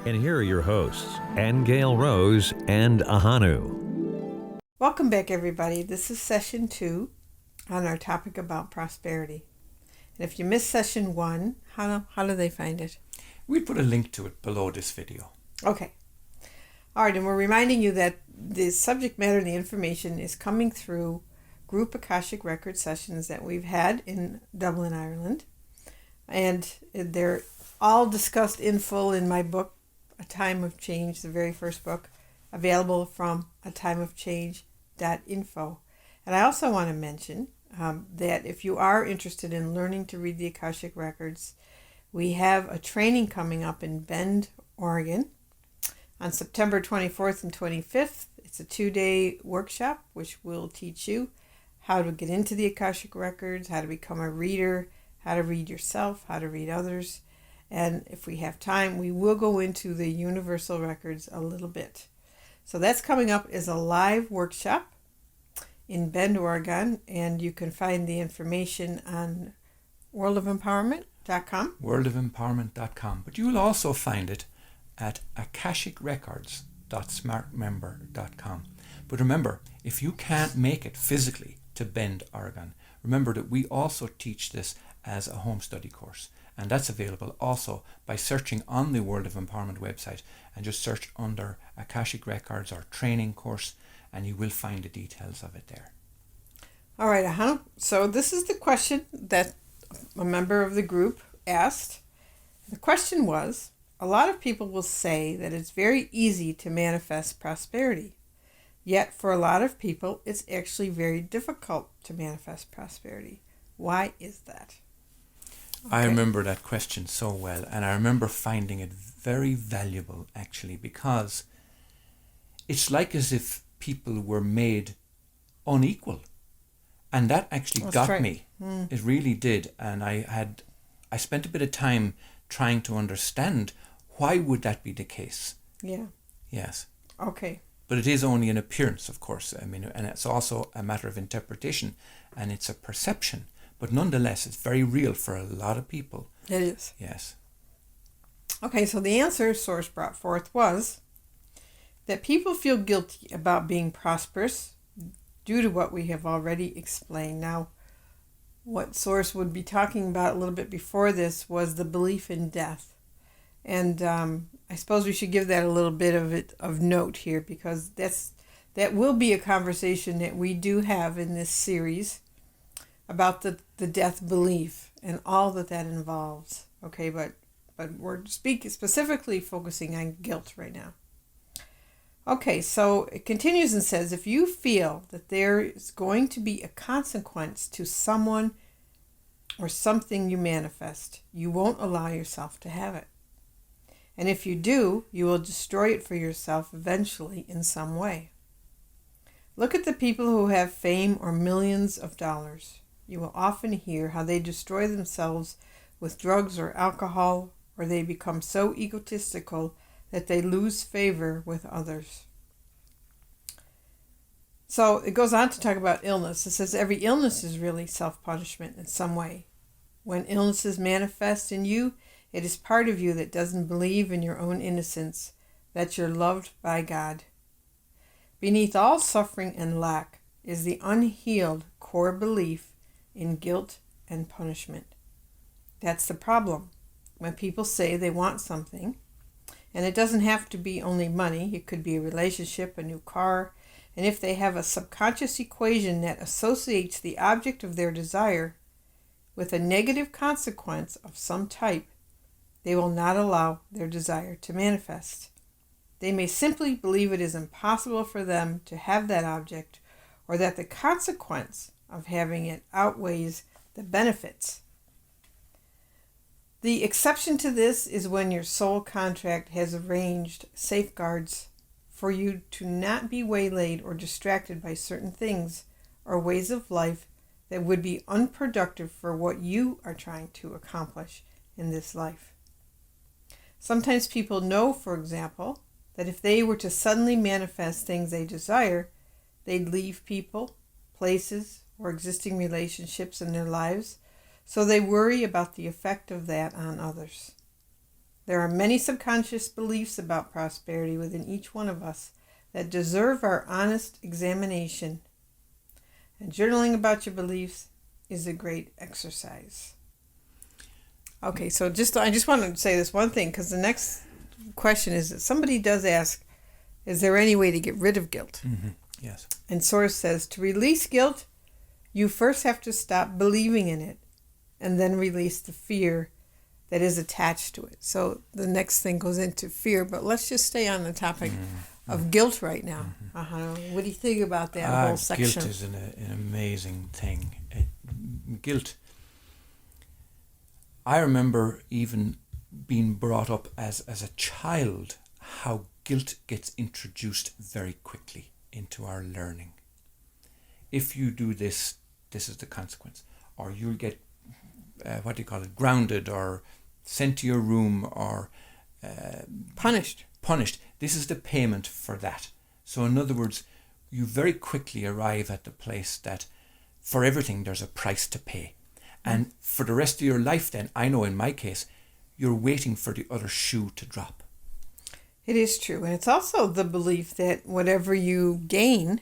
And here are your hosts, Aingeal Rose and Ahonu. Welcome back, everybody. This is session 2 on our topic about prosperity. And if you missed session 1, how do they find it? We put a link to it below this video. Okay. All right, and we're reminding you that the subject matter and the information is coming through group Akashic Record sessions that we've had in Dublin, Ireland. And they're all discussed in full in my book, A Time of Change, the very first book, available from atimeofchange.info. And I also want to mention that if you are interested in learning to read the Akashic Records, we have a training coming up in Bend, Oregon on September 24th and 25th. It's a 2-day workshop which will teach you how to get into the Akashic Records, how to become a reader, how to read yourself, how to read others. And if we have time, we will go into the Universal Records a little bit. So that's coming up as a live workshop in Bend, Oregon, and you can find the information on worldofempowerment.com. worldofempowerment.com. But you will also find it at akashicrecords.smartmember.com. But remember, if you can't make it physically to Bend, Oregon, remember that we also teach this as a home study course. And that's available also by searching on the World of Empowerment website and just search under Akashic Records or training course, and you will find the details of it there. All right, so this is the question that a member of the group asked. The question was, a lot of people will say that it's very easy to manifest prosperity. Yet for a lot of people, it's actually very difficult to manifest prosperity. Why is that? Okay. I remember that question so well, and I remember finding it very valuable actually, because it's like as if people were made unequal, and that actually got me. It really did. And I spent a bit of time trying to understand why would that be the case. Yeah. Yes. Okay. But it is only an appearance, of course. I mean, and it's also a matter of interpretation, and it's a perception. But nonetheless, it's very real for a lot of people. It is. Yes. Okay, so the answer Source brought forth was that people feel guilty about being prosperous due to what we have already explained. Now, what Source would be talking about a little bit before this was the belief in death. And I suppose we should give that a little bit of note here, because that will be a conversation that we do have in this series about the death belief and all that involves. Okay, but we're specifically focusing on guilt right now. Okay, so it continues and says, if you feel that there is going to be a consequence to someone or something you manifest, you won't allow yourself to have it. And if you do, you will destroy it for yourself eventually in some way. Look at the people who have fame or millions of dollars. You will often hear how they destroy themselves with drugs or alcohol, or they become so egotistical that they lose favor with others. So it goes on to talk about illness. It says every illness is really self-punishment in some way. When illnesses manifest in you, it is part of you that doesn't believe in your own innocence, that you're loved by God. Beneath all suffering and lack is the unhealed core belief in guilt and punishment. That's the problem. When people say they want something, and it doesn't have to be only money, it could be a relationship, a new car, and if they have a subconscious equation that associates the object of their desire with a negative consequence of some type, they will not allow their desire to manifest. They may simply believe it is impossible for them to have that object, or that the consequence of having it outweighs the benefits. The exception to this is when your soul contract has arranged safeguards for you to not be waylaid or distracted by certain things or ways of life that would be unproductive for what you are trying to accomplish in this life. Sometimes people know, for example, that if they were to suddenly manifest things they desire, they'd leave people, places, or existing relationships in their lives, so they worry about the effect of that on others. There are many subconscious beliefs about prosperity within each one of us that deserve our honest examination. And journaling about your beliefs is a great exercise. Okay, so I just wanted to say this one thing, because the next question is that somebody does ask, is there any way to get rid of guilt? Mm-hmm. Yes. And Source says, to release guilt, you first have to stop believing in it and then release the fear that is attached to it. So the next thing goes into fear, but let's just stay on the topic of guilt right now. What do you think about that whole section? Guilt is an amazing thing. Guilt. I remember even being brought up as a child how guilt gets introduced very quickly into our learning. If you do this, this is the consequence. Or you'll get, grounded or sent to your room or punished. This is the payment for that. So in other words, you very quickly arrive at the place that for everything there's a price to pay. And for the rest of your life then, I know in my case, you're waiting for the other shoe to drop. It is true. And it's also the belief that whatever you gain,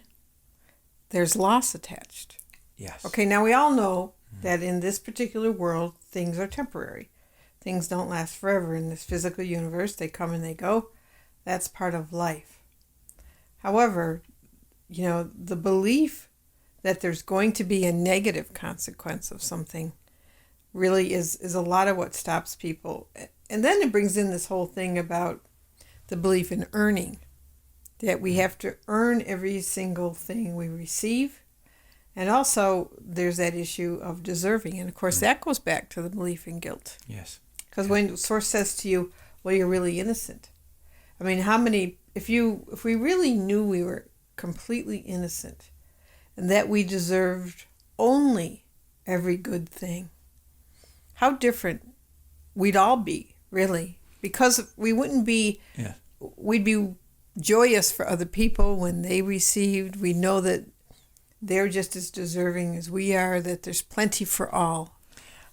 there's loss attached. Yes. Okay, now we all know that in this particular world, things are temporary. Things don't last forever in this physical universe. They come and they go. That's part of life. However, the belief that there's going to be a negative consequence of something really is a lot of what stops people. And then it brings in this whole thing about the belief in earning, that we have to earn every single thing we receive. And also there's that issue of deserving. And of course that goes back to the belief in guilt. Yes. Because when Source says to you, well, you're really innocent. I mean, how many, if we really knew we were completely innocent and that we deserved only every good thing, how different we'd all be, really. Because we wouldn't be, we'd be joyous for other people when they received. We know that they're just as deserving as we are, that there's plenty for all.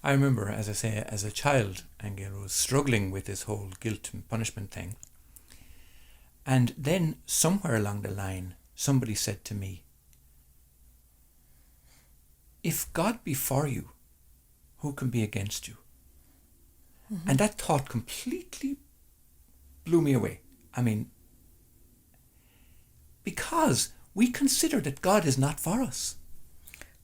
I remember, as I say, as a child, Aingeal was struggling with this whole guilt and punishment thing. And then somewhere along the line, somebody said to me, if God be for you, who can be against you? Mm-hmm. And that thought completely blew me away. I mean, because we consider that God is not for us.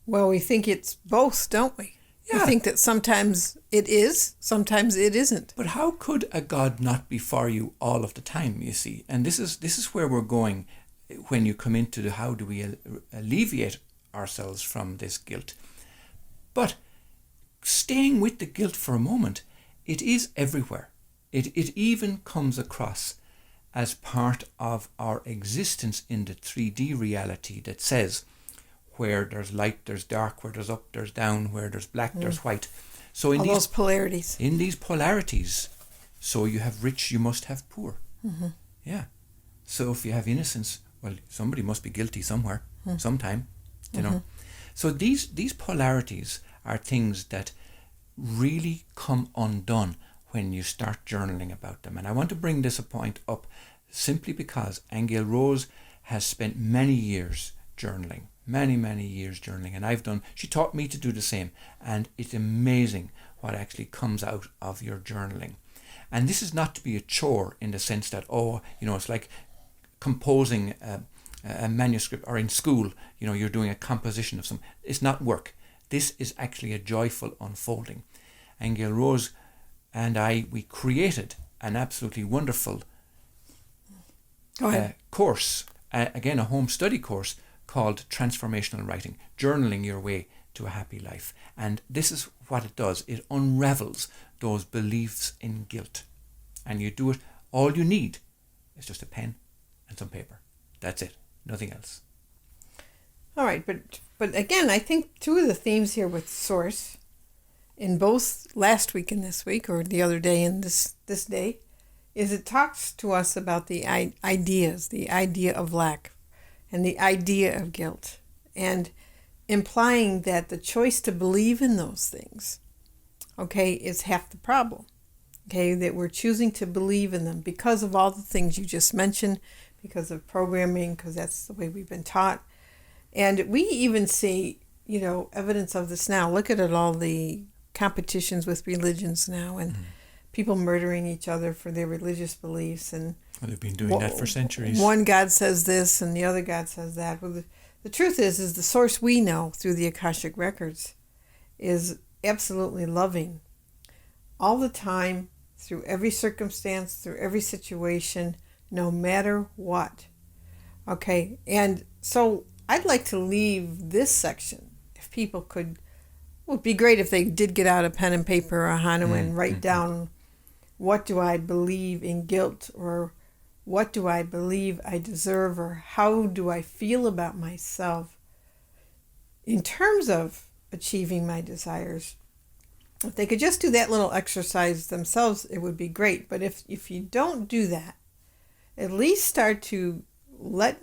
Well, we think it's both, don't we? Yeah. We think that sometimes it is, sometimes it isn't. But how could a God not be for you all of the time, you see? And this is where we're going when you come into how do we alleviate ourselves from this guilt. But staying with the guilt for a moment, it is everywhere. It even comes across as part of our existence in the 3D reality that says where there's light, there's dark, where there's up, there's down, where there's black, there's white. So in those polarities. In these polarities, so you have rich, you must have poor. Mm-hmm. Yeah. So if you have innocence, well, somebody must be guilty somewhere, sometime, you know. So these polarities are things that really come undone when you start journaling about them. And I want to bring this point up simply because Aingeal Rose has spent many years journaling, many years journaling, and she taught me to do the same, and it's amazing what actually comes out of your journaling. And this is not to be a chore in the sense that, it's like composing a manuscript, or in school, you're doing a composition of some. It's not work. This is actually a joyful unfolding. Aingeal Rose and we created an absolutely wonderful course, again a home study course called Transformational Writing, Journaling Your Way to a Happy Life. And this is what it does. It unravels those beliefs in guilt. And you do it, all you need is just a pen and some paper. That's it, nothing else. All right, but again, I think two of the themes here with Source, in both last week and this week, or the other day and this day, is it talks to us about the ideas, the idea of lack, and the idea of guilt, and implying that the choice to believe in those things, is half the problem. Okay, that we're choosing to believe in them because of all the things you just mentioned, because of programming, because that's the way we've been taught. And we even see, evidence of this now. Look at all the competitions with religions now, and people murdering each other for their religious beliefs. And well, they've been doing that for centuries. One God says this and the other God says that. Well, the truth is the source we know through the Akashic Records is absolutely loving all the time, through every circumstance, through every situation, no matter what. Okay, and so I'd like to leave this section, if people could, it would be great if they did get out a pen and paper, Ahonu, and write down, what do I believe in guilt, or what do I believe I deserve, or how do I feel about myself in terms of achieving my desires. If they could just do that little exercise themselves, it would be great. But if you don't do that, at least start to let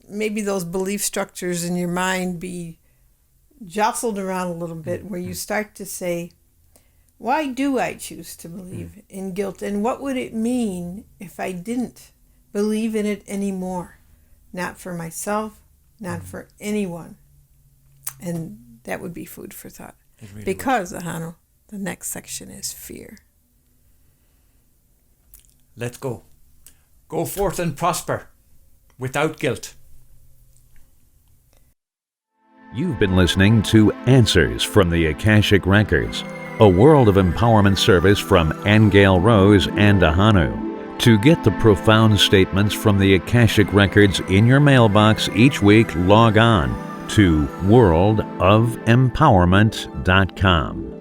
maybe those belief structures in your mind be jostled around a little bit, where you start to say, why do I choose to believe in guilt? And what would it mean if I didn't believe in it anymore? Not for myself, not for anyone. And that would be food for thought. Really because, Ahonu, the next section is fear. Let's go. Go forth and prosper without guilt. You've been listening to Answers from the Akashic Records, a world of empowerment service from Aingeal Rose and Ahonu. To get the profound statements from the Akashic Records in your mailbox each week, log on to worldofempowerment.com.